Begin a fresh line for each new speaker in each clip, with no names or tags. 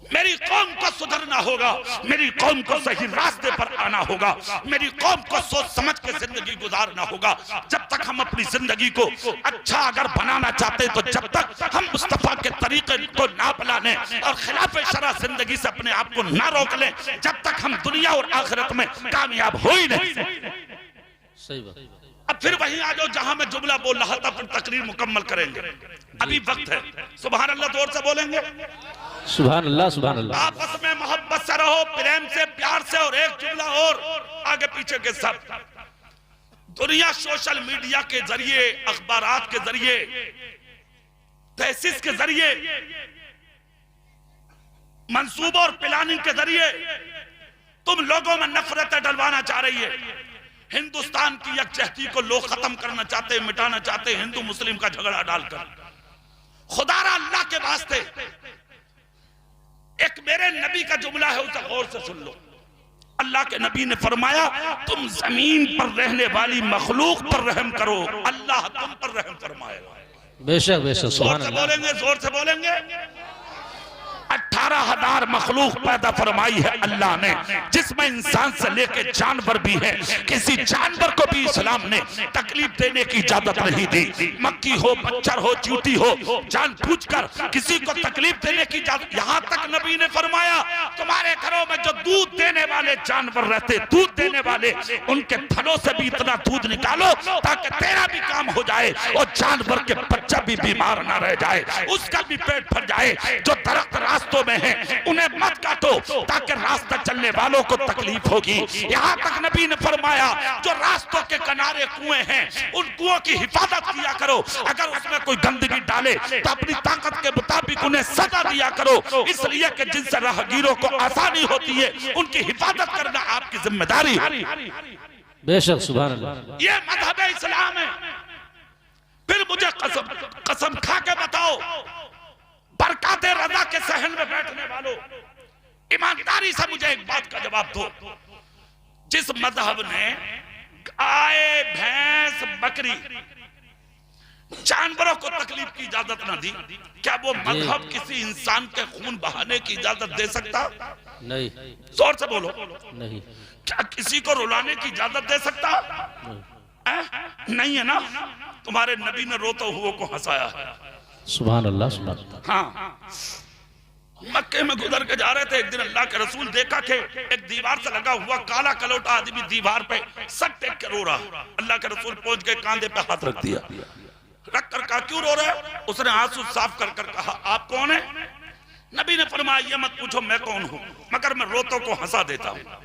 मेरी कौम को सुधरना होगा, मेरी कौम को सही रास्ते पर आना होगा, मेरी कौम को सोच समझ के जिंदगी गुजारना होगा। जब तक हम अपनी जिंदगी को अच्छा अगर बनाना चाहते तो जब तक हम मुस्तफा के तरीके को ना अपनाने और खिलाफ शरा जिंदगी से अपने आप को ना रोक लें, जब तक हम दुनिया और आखिरत में कामयाब हो ही नहीं।
सही बात।
अब फिर वहीं आ जाओ जहां मैं जुमला बोल रहा था, फिर तकरीर मुकम्मल करेंगे, अभी वक्त है। सुभान अल्लाह जोर से बोलेंगे।
सुभान अल्लाह, सुभान अल्लाह।
आपस में मोहब्बत से रहो, प्रेम से, प्यार से। और एक जुमला और आगे पीछे के सब, दुनिया सोशल मीडिया के जरिए, अखबारात के जरिए, तहसीस के जरिए, मंसूबों और प्लानिंग के जरिए तुम लोगों में नफरतें डलवाना चाह रही है। हिंदुस्तान की यकजहती को लोग खत्म करना चाहते हैं, मिटाना चाहते हैं, हिंदू मुस्लिम का झगड़ा डालकर। खुदारा अल्लाह के वास्ते, एक मेरे नबी का जुमला है, उसे गौर से सुन लो। अल्लाह के नबी ने फरमाया, तुम जमीन पर रहने वाली मखलूक पर रहम करो, अल्लाह तुम पर रहम फरमाएगा।
बेशक बेशक।
जोर से बोलेंगे, जोर से बोलेंगे। 18,000 मखलूक पैदा फरमाई है अल्लाह ने, जिसमें इंसान से लेके जानवर भी है। किसी जानवर को भी इस्लाम ने तकलीफ देने की इजाजत नहीं दी। मक्खी हो, मच्छर हो, चींटी हो, जानबूझकर किसी को तकलीफ देने की इजाजत। यहाँ तक नबी ने फरमाया, तुम्हारे घरों में जो दूध देने वाले जानवर रहते, दूध देने वाले, उनके थनों से भी इतना दूध निकालो ताकि तेरा भी काम हो जाए और जानवर के बच्चा भी बीमार ना रह जाए, उसका भी पेट भर जाए। जो दरख्त रास्तों में है उन्हें मत काटो ताकि रास्ता चलने वालों को तकलीफ होगी। यहाँ तक नबी ने फरमाया, जो रास्तों के किनारे कुएं हैं उन कुओं की हिफाजत किया करो। अगर उसमें कोई गंदगी डाले तो अपनी ताकत के मुताबिक उन्हें सजा दिया करो, इसलिए कि जिनसे राहगीरों को आसानी होती है उनकी हिफाजत करना आपकी जिम्मेदारी है।
बेशक। सुभान अल्लाह।
ये मजहब इस्लाम है। फिर मुझे कसम खा के बताओ, बरकाते रजा के सहन में बैठने वालों, ईमानदारी से मुझे एक बात का जवाब दो। जिस मजहब ने गाय, भैंस, बकरी, जानवरों को तकलीफ की इजाजत ना दी, क्या वो मजहब किसी इंसान के खून बहाने की इजाजत दे सकता?
नहीं।
जोर से बोलो।
नहीं।
क्या किसी को रुलाने की इजाजत दे सकता? नहीं है ना। तुम्हारे नबी ने रोते हुए को हंसाया है।
सुभान अल्लाह, सुभान अल्लाह।
हाँ, मक्के में गुजर के जा रहे थे, एक दिन अल्लाह के रसूल देखा कि एक दीवार से लगा हुआ काला कलोटा आदमी दीवार पे सर टेक के रो रहा। अल्लाह के रसूल पहुंच गए, कांधे पे हाथ रख दिया, रख कर कहा, क्यों रो रहे हो? उसने आंसू साफ कर कर कहा, आप कौन है? नबी ने फरमाया, ये मत पूछो मैं कौन हूँ, मगर मैं रोतों को हंसा देता हूँ।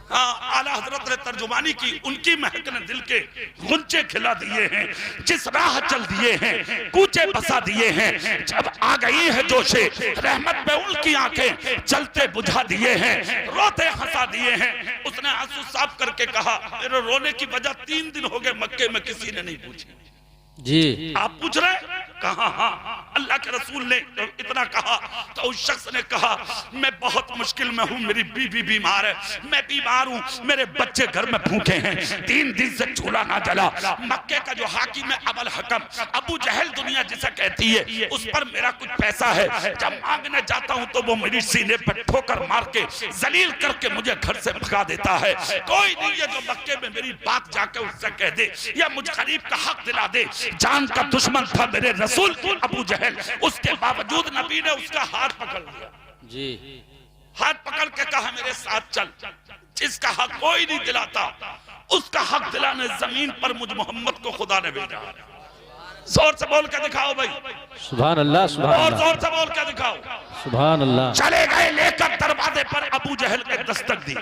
हाँ, आला हजरत ने तर्जुमानी की, उनकी महक ने दिल के गुंचे खिला दिए हैं, जिस राह चल दिए हैं, कूचे बसा दिए हैं। जब आ गई है जोशे रहमत में उनकी आंखें चलते बुझा दिए हैं, रोते हंसा दिए हैं। उसने आंसू साफ करके कहा, मेरे रोने की वजह 3 दिन हो गए मक्के में किसी ने नहीं पूछी।
जी
आप पूछ रहे? कहा हाँ। अल्लाह के रसूल ने इतना कहा तो उस शख्स ने कहा, मैं बहुत मुश्किल में हूँ, मेरी बीवी बीमार है, मैं बीमार हूँ, मेरे बच्चे घर में भूखे हैं, 3 दिन से चूल्हा ना जला। मक्के का जो हाकिम है अबुल हकम, अबू जहल दुनिया जिसे कहती है, उस पर मेरा कुछ पैसा है। जब मांगने जाता हूँ तो वो मेरी सीने पर ठोकर मार के जलील करके मुझे घर से भगा देता है। कोई नहीं है जो मक्के में मेरी बात जाके उससे कह दे या मुझ गरीब का हक दिला दे। जान का दुश्मन था मेरे रसूल अबू जहल, उसके बावजूद नबी ने उसका हाथ पकड़ लिया। जी, हाथ पकड़ के कहा, मेरे साथ चल। जिसका हक कोई नहीं दिलाता, उसका हक दिलाने जमीन पर मुझ मोहम्मद को खुदा ने भेजा। जोर से बोल के दिखाओ भाई।
सुभान अल्लाह, सुभान अल्लाह।
और जोर से बोल के दिखाओ।
सुभान अल्लाह।
चले गए, लेकर दरवाजे पर अबू जहल ने दस्तक दी।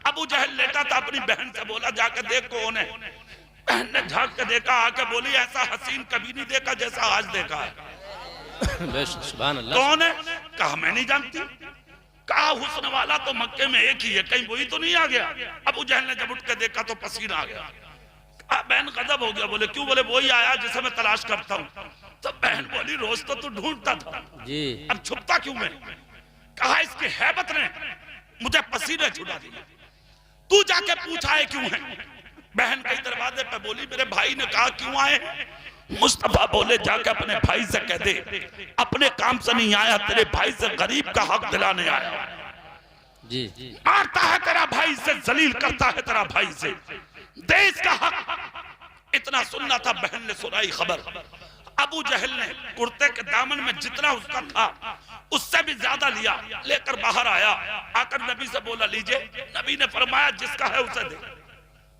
अबू जहल लेटा था, अपनी बहन से बोला, जाकर देख कौन है। बहन ने झांक के देखा, आके बोली, ऐसा हसीन कभी नहीं देखा जैसा आज देखा है।
सुभान अल्लाह।
कौन है? कहा मैं नहीं जानती। कहा हुस्न वाला तो मक्के में एक ही है, कहीं वही तो नहीं आ गया? अबू जहल ने जब उठ के देखा तो पसीना आ गया। बहन गजब हो गया। बोले क्यों? बोले वही आया जिसे मैं तलाश करता हूँ। तो बहन बोली, रोज तो तू ढूंढता था जी, अब छुपता क्यों मैं? कहा इसकी हैबत ने मुझे पसीने छुड़ा दिए, तू जाके पूछा है क्यों है? बहन कई दरवाजे पे बोली, मेरे भाई ने कहा क्यों आए? मुस्तफा बोले जाके अपने भाई से कह दे, अपने काम से नहीं आया, तेरे भाई से गरीब का हक दिलाने आया।
जी
मारता है तेरा भाई से, जलील करता है तेरा भाई से, देश का हक। इतना सुनना था, बहन ने सुनाई खबर। अबू जहल ने कुर्ते के दामन में जितना उसका था उससे भी ज्यादा लिया, लेकर बाहर आया, आकर नबी से बोला लीजिए। नबी ने फरमाया जिसका है उसे दे।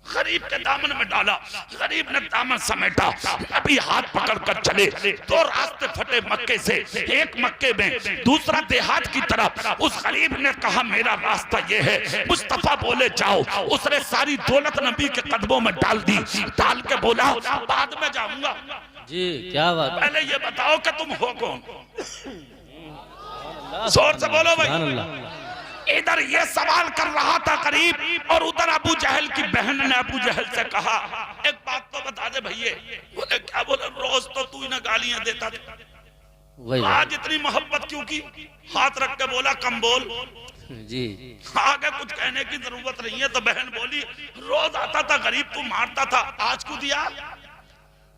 गरीब के दामन में डाला, गरीब ने दामन समेटा, नबी हाथ पकड़कर चले। दो रास्ते फटे मक्के से, एक मक्के में, दूसरा देहात की तरफ। उस गरीब ने कहा मेरा रास्ता ये है। मुस्तफा बोले जाओ। उसने सारी दौलत नबी के कदमों में डाल दी, डाल के बोला बाद में जाऊंगा।
जी क्या बात,
पहले ये बताओ कि तुम हो कौन? जोर से बोलो भाई। इधर ये सवाल कर रहा था गरीब, और उधर अबू जहल की बहन ने अबू जहल से कहा एक बात तो बता दे भैया। बोले क्या? बोले रोज तो तू ना गालियां देता था, आज इतनी मोहब्बत क्यों की? हाथ रख के बोला कम बोल।
जी
आगे कुछ कहने की जरूरत नहीं है। तो बहन बोली रोज आता था गरीब, तू मारता था, आज क्यों दिया?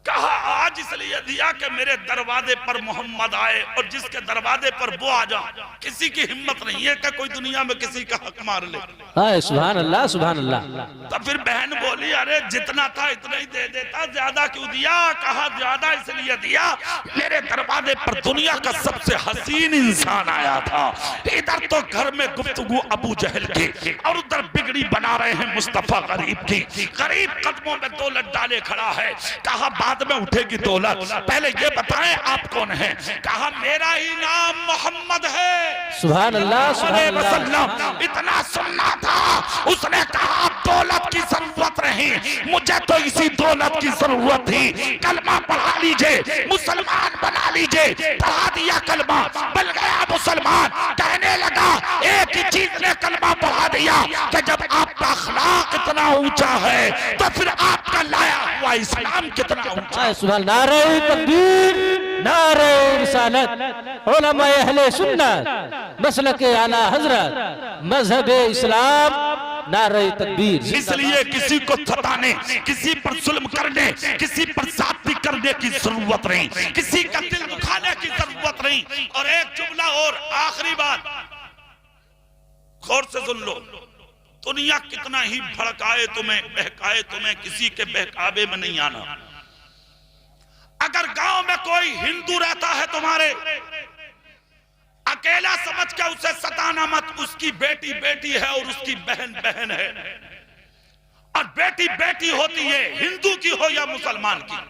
कहा आज इसलिए दिया कि मेरे दरवाजे पर मोहम्मद आए, और जिसके दरवाजे पर वो आ जा, किसी की हिम्मत नहीं है कि कोई दुनिया में किसी का हक मार ले।
सुभान अल्लाह सुभान अल्लाह।
तो फिर बहन बोली अरे जितना था इतना ही दे देता, ज्यादा क्यों दिया? कहा ज्यादा इसलिए दिया, मेरे दरवाजे पर दुनिया का सबसे हसीन इंसान आया था। इधर तो घर में गुफ्तगू अबू जहल की, और उधर बिगड़ी बना रहे हैं मुस्तफा गरीब की। गरीब कदमों में दौलत डाले खड़ा है। कहा बाद में उठेगी दौलत, पहले ये बताएं आप कौन हैं? कहा मेरा ही नाम मोहम्मद है।
सुभान अल्लाह सुभान अल्लाह।
इतना सुनना था। उसने कहा दौलत की जरूरत नहीं, मुझे तो इसी दौलत की जरूरत थी। कलमा पढ़ा लीजिए, मुसलमान बना लीजिए। पढ़ा दिया कलमा, बन गया मुसलमान। कहने लगा एक ही चीज ने कलमा पढ़ा दिया कि जब आपका अखलाक इतना ऊंचा है तो फिर आपका लाया हुआ इस्लाम कितना ऊंचा।
सुभान नारे तकबीर, नारे रिसालत, उलमा अहले सुन्नत, मसलक आला हजरत, मजहब इस्लाम, नारे तकबीर।
इसलिए किसी को थताने, किसी पर जुल्म करने, किसी पर ज्यादती करने की जरूरत नहीं, किसी का दिल दुखाने की जरूरत नहीं। और एक जुमला और, आखिरी बात गौर से सुन लो। दुनिया कितना ही भड़काए तुम्हें, बहकाए तुम्हें, किसी के बहकावे में नहीं आना। अगर गांव में कोई हिंदू रहता है तुम्हारे, अकेला समझ के उसे सताना मत। उसकी बेटी बेटी है और उसकी बहन बहन है, और बेटी बेटी होती है, हिंदू की हो या मुसलमान की।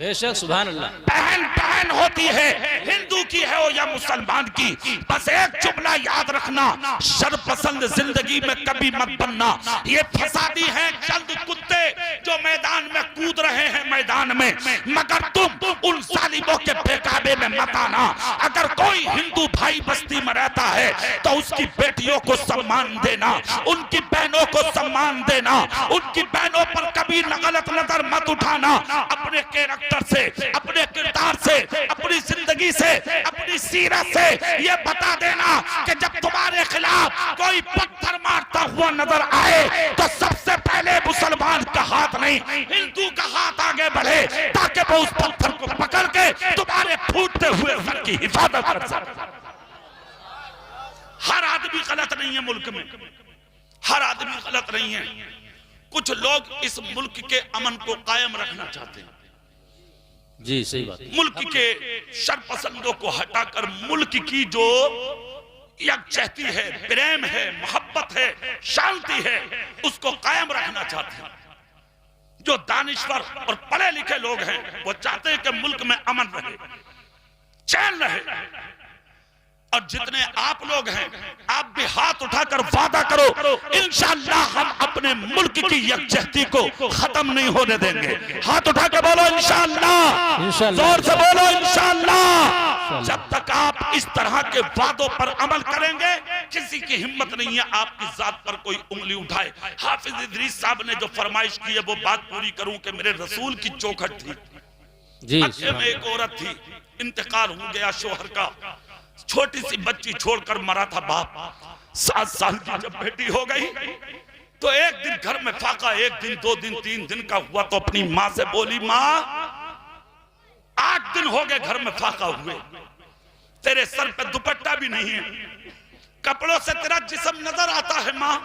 बेशक सुभान अल्लाह।
बहन बहन होती है, हिंदू की है हो या मुसलमान की। बस एक जुमला याद रखना, शरपसंद जिंदगी में कभी मत बनना। ये फसादी हैं चंद कुत्ते जो मैदान में कूद रहे हैं मैदान में, मगर तुम उन जालिमों के बेकाबे में मत आना। अगर कोई हिंदू भाई बस्ती में रहता है तो उसकी बेटियों को सम्मान देना, उनकी बहनों को सम्मान देना, उनकी बहनों पर कभी गलत नजर मत उठाना। अपने कैरेक्टर से, अपने किरदार से, अपनी जिंदगी से, अपनी सीरत से ये बता देना कि जब तुम्हारे खिलाफ कोई पत्थर मारता हुआ नजर आए तो सबसे पहले मुसलमान का हाथ नहीं, हिंदू का हाथ आगे बढ़े, ताकि वो उस पत्थर को पकड़ के तुम्हारे फूटते हुए सर की हिफाजत कर सके। हर आदमी गलत नहीं है मुल्क में, हर आदमी गलत नहीं है। कुछ लोग इस मुल्क के अमन को कायम रखना चाहते हैं।
जी सही बात।
मुल्क के शरपसंदों को हटाकर मुल्क की जो यकजहती है, प्रेम है, मोहब्बत है, शांति है, उसको कायम रखना चाहते हैं। जो दानिश्वर और पढ़े लिखे लोग हैं वो चाहते हैं कि मुल्क में अमन रहे, चैन रहे। और जितने आप लोग हैं, आप भी हाथ उठाकर वादा करो, इंशाअल्लाह हम अपने मुल्क की यकजहती को खत्म नहीं होने देंगे। हाथ उठा के बोलो इंशाअल्लाह, जोर से बोलो इंशाअल्लाह। जब तक आप इस तरह के वादों पर अमल करेंगे, किसी की हिम्मत नहीं है आपकी जात पर कोई उंगली उठाए। हाफिज इदरीस साहब ने जो फरमाइश की है वो बात पूरी करूं कि मेरे रसूल की चौखट थी जी। में एक औरत थी, इंतकाल हो गया शोहर का, छोटी सी बच्ची छोड़कर मरा था बाप। 7 साल की जब बेटी हो गई तो एक दिन घर में फाका, 1 दिन 2 दिन 3 दिन का हुआ तो अपनी माँ से बोली, माँ 8 दिन हो गए घर में फाका हुए, तेरे सर पे दुपट्टा भी नहीं है, कपड़ों से तेरा जिस्म नजर आता है। माँ,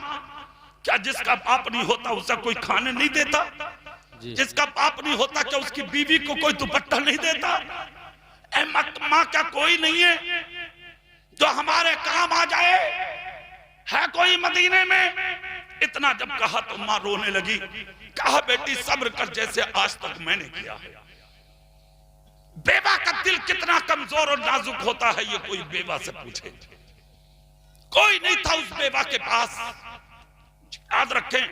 क्या जिसका बाप नहीं होता उसे कोई खाने नहीं देता? जिसका बाप नहीं होता क्या उसकी बीवी को कोई दुपट्टा नहीं देता? माँ, क्या कोई नहीं है जो हमारे काम आ जाए? है कोई मदीने में? इतना जब कहा तो माँ रोने लगी। कहा बेटी सब्र कर, जैसे आज तक मैंने किया है। बेवा का दिल कितना कमजोर और नाजुक होता है, ये कोई बेवा से पूछे। कोई नहीं था उस बेवा के पास। याद रखें,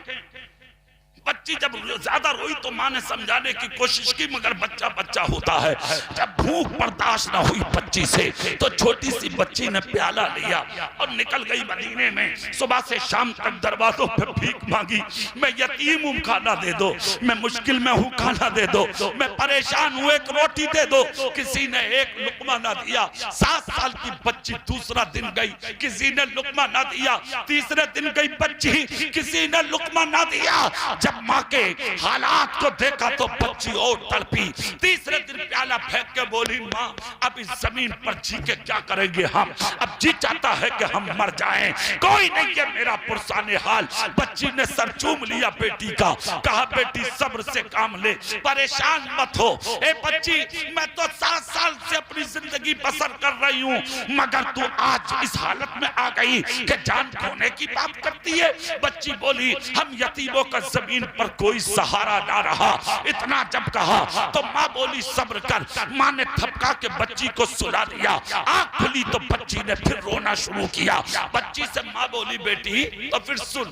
बच्ची जब ज्यादा रोई तो माँ ने समझाने की कोशिश की, मगर बच्चा बच्चा होता है। जब भूख बर्दाश्त न हुई बच्ची से तो छोटी सी बच्ची ने प्याला लिया और निकल गई मदीने में। सुबह से शाम तक दरवाजों पे भीख मांगी, मैं यतीम हूँ खाना दे दो, मैं मुश्किल में हूँ खाना दे दो, मैं परेशान हूँ एक रोटी दे दो। किसी ने एक लुकमा ना दिया। 7 साल की बच्ची दूसरा दिन गई, किसी ने लुकमा ना दिया। तीसरे दिन गई बच्ची, किसी ने लुकमा ना दिया। जब माँ के हालात को देखा तो बच्ची और तड़पी। तीसरे दिन प्याला फेंक के बोली, माँ अब इस जमीन पर जी के क्या करेंगे हम? अब जी चाहता है कि हम मर जाएं, कोई नहीं है मेरा पुरसाने हाल। बच्ची ने सर चूम लिया बेटी का, कहा बेटी सब्र से काम ले, परेशान मत हो। ए बच्ची, मैं तो 7 साल से अपनी जिंदगी बसर कर रही हूँ, मगर तू आज इस हालत में आ गई कि जान खोने की बात करती है। बच्ची बोली, हम यतीमों का जमीन पर कोई सहारा ना रहा। इतना जब कहा तो माँ बोली सब्र कर। माँ ने थपका के बच्ची को सुला दिया। आँख खुली तो बच्ची ने फिर रोना शुरू किया। बच्ची से माँ बोली, बेटी तो फिर सुन,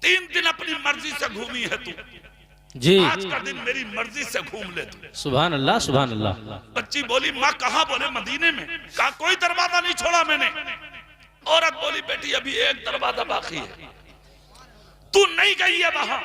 3 दिन अपनी मर्जी से घूमी है तू,
जी
आज का दिन मेरी मर्जी से घूम ले तू।
सुभान अल्लाह, सुभान अल्लाह।
बच्ची बोली, माँ कहाँ? बोले मदीने में। कहा कोई दरवाजा नहीं छोड़ा मैंने। औरत बोली, बेटी अभी एक दरवाजा बाकी है, तू नहीं गई है वहां।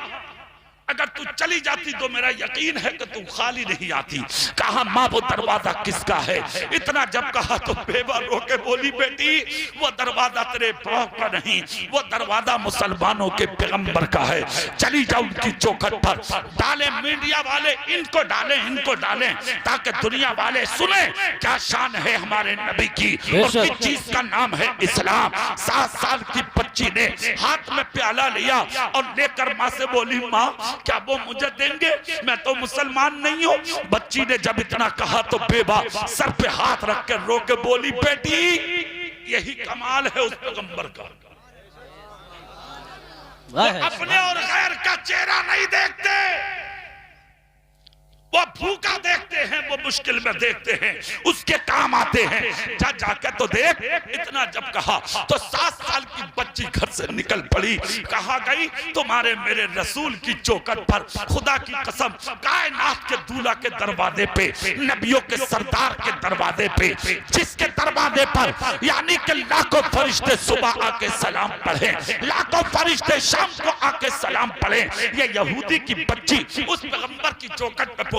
अगर तू चली जाती तो मेरा यकीन है कि तू खाली नहीं आती। कहा माँ वो दरवाजा किसका है? इतना जब कहा तो बेवा रो के बोली, बेटी वो दरवाजा तेरे बाप का नहीं, वो दरवाजा मुसलमानों के पैगंबर का है। चली जाओ उनकी चौखट पर, डाले मीडिया वाले, इनको डालें इनको डालें, ताकि दुनिया वाले सुने क्या शान है हमारे नबी की और किस चीज का नाम है इस्लाम। 7 साल की बच्ची ने हाथ में प्याला लिया और लेकर माँ से बोली, माँ क्या वो मुझे देंगे? मैं तो मुसलमान नहीं हूँ। बच्ची ने जब इतना कहा तो बेवा सर पे हाथ रख कर रो के बोली, बेटी यही कमाल है उस पैगंबर का, अपने और गैर का चेहरा नहीं देखते, वो भूखा देखते हैं, वो मुश्किल में देखते हैं, उसके काम आते हैं। जा जाकर तो देख। इतना जब कहा तो 7 साल की बच्ची घर से निकल पड़ी। कहा गई, तुम्हारे मेरे रसूल की चौखट पर, खुदा की कसम, कायनात के दूल्हा के दरवाजे पे, नबियों के सरदार के दरवाजे पे, जिसके दरवाजे पर यानी कि लाखों फरिश्ते सुबह आके सलाम पढ़े, लाखों फरिश्ते शाम को आके सलाम पढ़े, ये यहूदी की बच्ची उस पैगंबर की चौखट पे पहुंची।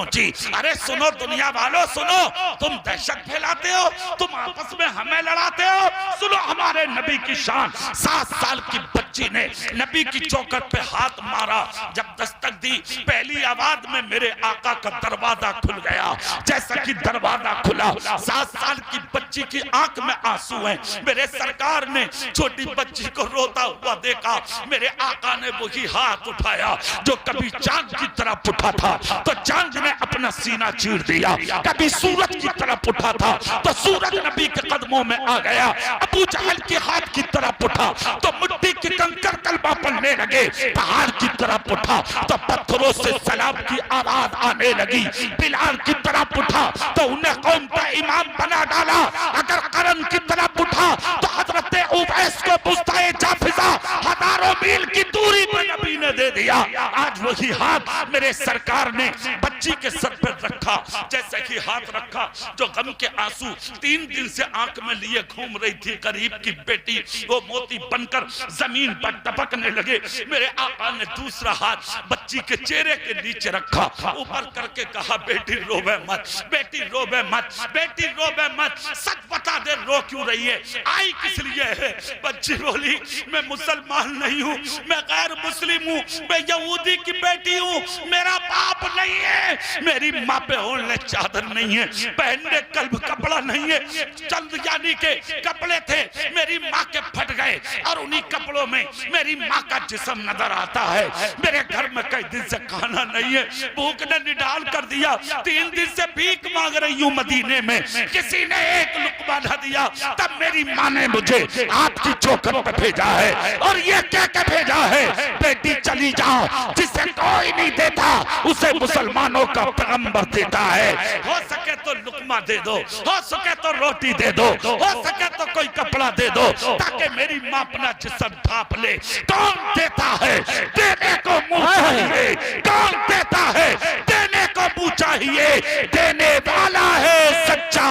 अरे सुनो दुनिया वालों, सुनो, तुम दहशत फैलाते हो, तुम आपस में हमें लड़ाते हो, सुनो हमारे नबी की शान। 7 साल की बच्ची ने नबी की चौखट पे हाथ मारा। जब दस्तक दी, पहली आवाज में मेरे आका का दरवाजा खुल गया। जैसा कि दरवाजा खुला, 7 साल की बच्ची की आंख में आंसू हैं। मेरे सरकार ने छोटी बच्ची को रोता हुआ देखा। मेरे आका ने वही हाथ उठाया जो कभी चांद की तरफ उठा था तो चांद ने अपना सीना चीर दिया, कभी सूरज की तरफ उठा था तो सूरज नबी के कदमों में आ गया। अबू जहल के हाथ की तरफ उठा तो मिट्टी के कंकर कलमा पड़ने लगे। पहाड़ की तरफ उठा तो पत्थरों से सलाम की आवाज आने लगी। बिलाल की तरफ उठा तो उन्हें कौम का इमाम बना डाला। अगर करन की तरफ उठा तो हजरत उवैस को बुस्ताए जाफिजा हजारों मील की दूरी पर नबी ने दे दिया। आज वही हाथ मेरे सरकार ने बच्ची के सर पर रखा। जैसे कि हाथ रखा जो गम के आंसू 3 दिन से आंख में लिए घूम रही थी गरीब की बेटी, वो मोती बनकर जमीन पर टपकने लगे। मेरे आका ने दूसरा हाथ बच्ची के चेहरे के नीचे रखा, ऊपर करके कहा, बेटी रोवे मत, बेटी रोवे मत, बेटी रोवे मत, सच बता दे रो क्यों रही है, आई किस लिए है? बच्ची बोली, मैं मुसलमान नहीं हूँ, मैं गैर मुस्लिम हूँ, मैं यहूदी की की बेटी हूँ, मेरा बाप नहीं है, मेरी माँ पे ओढ़ने चादर नहीं है, पहनने कल्ब कपड़ा नहीं है, चंद यानी के कपड़े थे मेरी माँ के फट गए और उन्हीं कपड़ों में मेरी माँ का जिस्म नजर आता है। मेरे घर में कई दिन से खाना नहीं है, भूख ने निडाल कर दिया, 3 दिन से भीख मांग रही हूँ मदीने में, किसी ने एक लुकमा न दिया। तब मेरी माँ ने मुझे आपकी चौखट पे भेजा है और ये कह के भेजा है, बेटी चली जाओ, जिसे कोई नहीं देता उसे मुसलमानों का पैगंबर देता है। हो सके तो लुकमा दे दो, हो सके तो रोटी दे दो, हो सके तो कोई कपड़ा दे दो, ताकि मेरी माँ अपना जिस्म ढांप ले। कौन देता है? देने को मुंह चाहिए। कौन देता है? देने को मुंह चाहिए। देने वाला है सच्चा।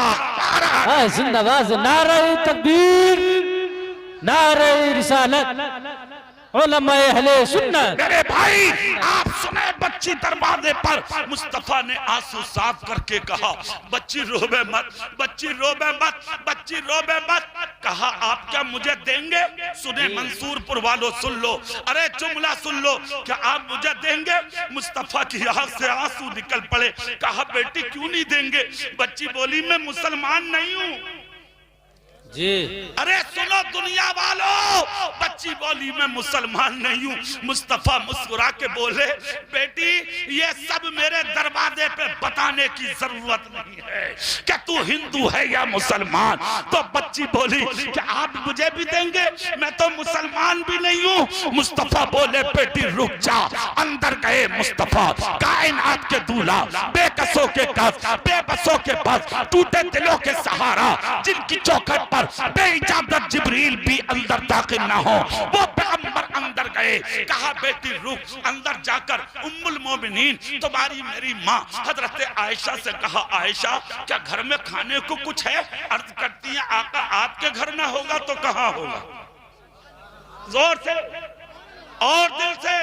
जिंदाबाद, नारे तकबीर, नारे रिसालत, उलमाए अहले सुन्नत।
मेरे भाई आप सुने, बच्ची दरवाजे पर मुस्तफा ने आंसू साफ करके कहा, बच्ची रोबे मत, बच्ची रोबे मत, बच्ची रोबे मत। कहा आप क्या मुझे देंगे? सुने मंसूरपुर वालों सुन लो, अरे जुमला सुन लो, क्या आप मुझे देंगे? मुस्तफा की आंख से आंसू निकल पड़े। कहा बेटी क्यों नहीं देंगे? बच्ची बोली मैं मुसलमान नहीं हूँ।
जी
अरे सुनो दुनिया वालों, बच्ची बोली मैं मुसलमान नहीं हूँ। मुस्तफा मुस्कुरा के बोले, बेटी ये सब मेरे दरवाजे पे बताने की जरूरत नहीं है कि तू हिंदू है या मुसलमान। तो बच्ची बोली कि आप मुझे भी देंगे? मैं तो मुसलमान भी नहीं हूँ। मुस्तफा बोले बेटी रुक जा। अंदर गए मुस्तफा, कायनात के दूल्हा, बेकसों के कस, बेबसों के बस, टूटे दिलों के सहारा, जिनकी चौखट पर बेइजाजत जिब्रील भी अंदर दाखिल ना हो, वो पैगंबर अंदर गए। कहा बेटी रुक। अंदर जाकर उम्मुल मोमिनीन तुम्हारी मेरी माँ हजरत आयशा से कहा, आयशा क्या घर में खाने को कुछ है? अर्ज करती है आका आपके घर ना होगा तो कहाँ होगा? जोर से और दिल से,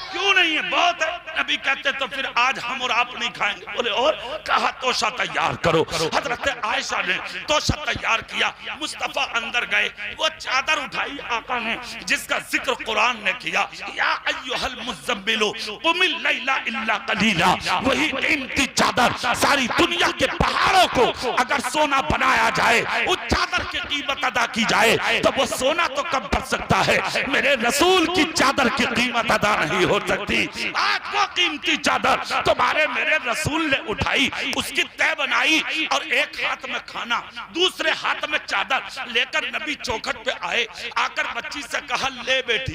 क्यों नहीं है? बहुत है। नबी कहते तो फिर आज हम और आप नहीं खाएंगे। बोले और? कहा तोशा तैयार करो। हजरत आयशा ने तोशा तैयार किया। मुस्तफा अंदर गए, वो चादर उठाई आका ने जिसका जिक्र कुरान ने किया, या अय्युहल मुज़्ज़म्मिलु कुमिल लैला इल्ला कलीला। वही कीमती चादर सारी दुनिया के पहाड़ों को अगर सोना बनाया जाए, उस चादर की कीमत अदा की जाए तो वो सोना तो कम पड़ सकता है, मेरे रसूल की चादर की कीमत अदा नहीं हो सकती। आज वो कीमती चादर तुम्हारे मेरे रसूल ने उठाई, उसकी तह बनाई और एक हाथ में खाना, दूसरे हाथ में चादर लेकर नबी चौखट पे आए। आकर बच्ची से कहा, ले बेटी,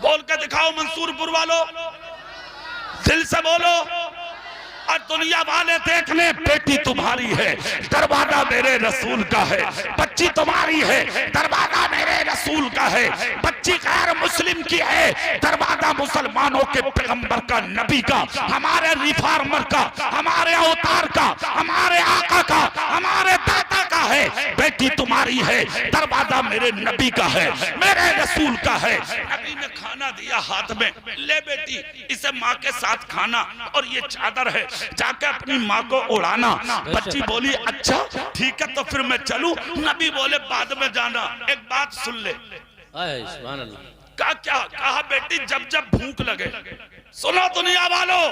बोल के दिखाओ मंसूरपुर वालों, दिल से बोलो और दुनिया वाले देख ले। बेटी तुम्हारी है, दरवाजा मेरे रसूल का है। बच्ची तुम्हारी है, दरवाजा मेरे रसूल का है। बच्ची गैर मुस्लिम की है, दरवाजा मुसलमानों के पैगंबर का, नबी का, हमारे रिफॉर्मर का, हमारे अवतार का, हमारे आका का, हमारे दाता का है। बेटी तुम्हारी है, दरवाजा मेरे नबी का है, मेरे रसूल का है। नबी ने खाना दिया हाथ में, ले बेटी इसे माँ के साथ खाना, और ये चादर है जाके अपनी माँ को उड़ाना। बच्ची बोली अच्छा ठीक है तो फिर मैं चलूं? नबी बोले बाद में जाना, एक बात सुन ले।
सुभान अल्लाह।
क्या? कहा बेटी जब जब भूख लगे, सुनो दुनिया वालों,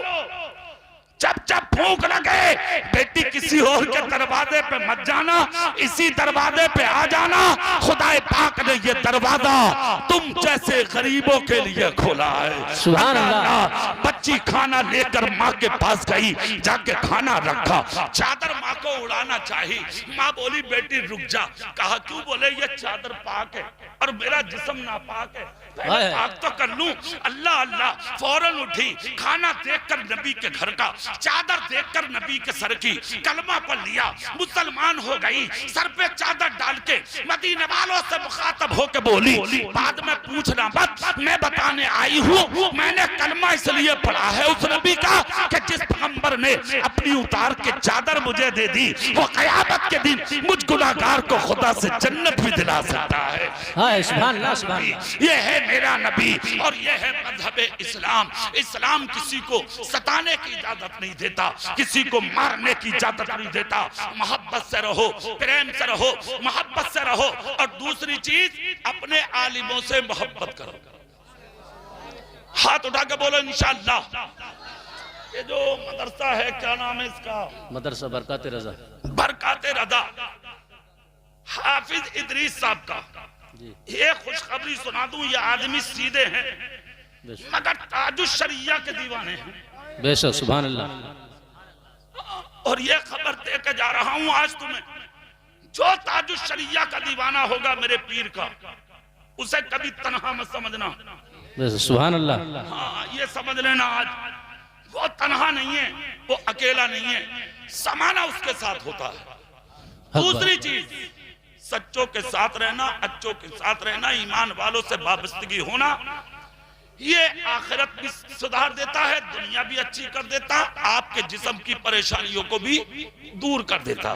जब जब भूख लगे बेटी किसी और के दरवाजे पे मत जाना, इसी दरवाजे पे आ जाना। खुदाए पाक ने ये दरवाजा तुम जैसे गरीबों के लिए खोला है।
सुभान अल्लाह।
बच्ची खाना लेकर माँ के पास गई, जाके खाना रखा, चादर माँ को उड़ाना चाहिए। माँ बोली बेटी रुक जा। कहा क्यों? बोले ये चादर पाक है और मेरा जिस्म नापाक है, पाक तो कर लूं। अल्लाह अल्लाह। फौरन उठी, खाना देखकर नबी के घर का, चादर देखकर नबी के सर की, कलमा पढ़ लिया, मुसलमान हो गई। सर पे चादर डाल के मदीने वालों से मुखातब होके बोली, बाद में पूछना मत, मैं बताने आई हूँ। मैंने कलमा इसलिए पढ़ा है उस नबी का कि जिस पैगंबर ने अपनी उतार के चादर मुझे दे दी, वो कयामत के दिन मुझ गुनाहगार को खुदा से जन्नत भी दिला सकता है।
सुभान अल्लाह, सुभान अल्लाह।
ये है मेरा नबी और ये है मजहब इस्लाम। इस्लाम किसी को सताने की इजाजत नहीं देता, किसी को मारने की इजाजत नहीं देता। मोहब्बत से रहो, प्रेम से रहो, मोहब्बत से रहो। और दूसरी चीज, अपने आलिमों से मोहब्बत करो। हाथ उठा के बोलो इंशाअल्लाह। ये जो मदरसा है, क्या नाम है इसका?
मदरसा बरकत रजा।
बरकत रजा, हाफिज इदरीस साहब का।
जी
ये खुशखबरी सुना दूं, ये आदमी सीधे हैं
बेशक
मगर ताजुश शरिया के दीवाने हैं।
बेशक सुभान अल्लाह।
और ये खबर दे के जा रहा हूं आज तुम्हें, जो ताजुश शरिया का दीवाना होगा मेरे पीर का, उसे कभी तन्हा मत समझना।
बेशक सुभान अल्लाह।
हाँ, ये समझ लेना आज वो तन्हा नहीं है, वो अकेला नहीं है, समाना उसके साथ होता है। दूसरी चीज, सच्चों के साथ रहना, अच्छों के साथ रहना, ईमान वालों से वाबस्तगी होना, ये आखिरत भी सुधार देता है, दुनिया भी अच्छी कर देता, आपके जिस्म की परेशानियों को भी दूर कर देता।